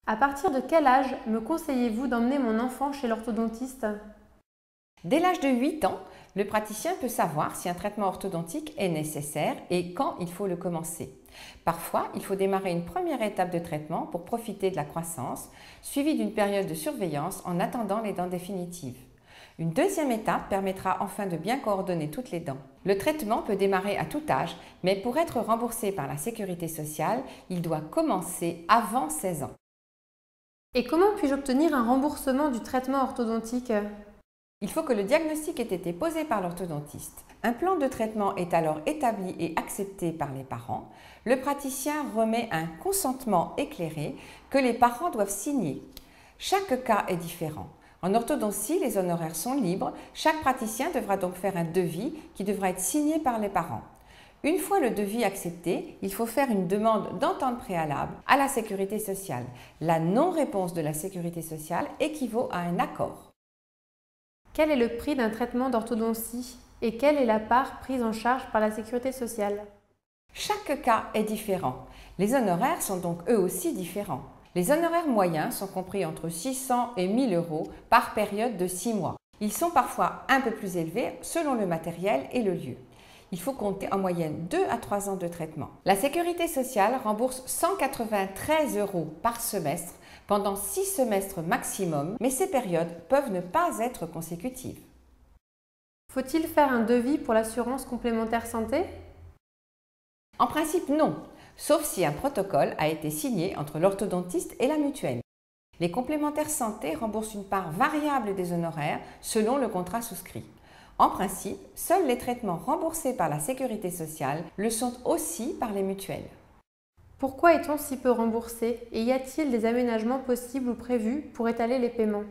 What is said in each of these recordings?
À partir de quel âge me conseillez-vous d'emmener mon enfant chez l'orthodontiste? Dès l'âge de 8 ans, le praticien peut savoir si un traitement orthodontique est nécessaire et quand il faut le commencer. Parfois, il faut démarrer une première étape de traitement pour profiter de la croissance, suivie d'une période de surveillance en attendant les dents définitives. Une deuxième étape permettra enfin de bien coordonner toutes les dents. Le traitement peut démarrer à tout âge, mais pour être remboursé par la sécurité sociale, il doit commencer avant 16 ans. Et comment puis-je obtenir un remboursement du traitement orthodontique? Il faut que le diagnostic ait été posé par l'orthodontiste. Un plan de traitement est alors établi et accepté par les parents. Le praticien remet un consentement éclairé que les parents doivent signer. Chaque cas est différent. En orthodontie, les honoraires sont libres. Chaque praticien devra donc faire un devis qui devra être signé par les parents. Une fois le devis accepté, il faut faire une demande d'entente préalable à la sécurité sociale. La non-réponse de la sécurité sociale équivaut à un accord. Quel est le prix d'un traitement d'orthodontie et quelle est la part prise en charge par la sécurité sociale? Chaque cas est différent. Les honoraires sont donc eux aussi différents. Les honoraires moyens sont compris entre 600 et 1000 euros par période de 6 mois. Ils sont parfois un peu plus élevés selon le matériel et le lieu. Il faut compter en moyenne 2 à 3 ans de traitement. La sécurité sociale rembourse 193 euros par semestre pendant 6 semestres maximum, mais ces périodes peuvent ne pas être consécutives. Faut-il faire un devis pour l'assurance complémentaire santé? En principe, non, sauf si un protocole a été signé entre l'orthodontiste et la mutuelle. Les complémentaires santé remboursent une part variable des honoraires selon le contrat souscrit. En principe, seuls les traitements remboursés par la sécurité sociale le sont aussi par les mutuelles. Pourquoi est-on si peu remboursé et y a-t-il des aménagements possibles ou prévus pour étaler les paiements?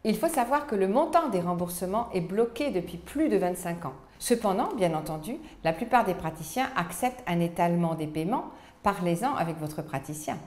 Il faut savoir que le montant des remboursements est bloqué depuis plus de 25 ans. Cependant, bien entendu, la plupart des praticiens acceptent un étalement des paiements. Parlez-en avec votre praticien.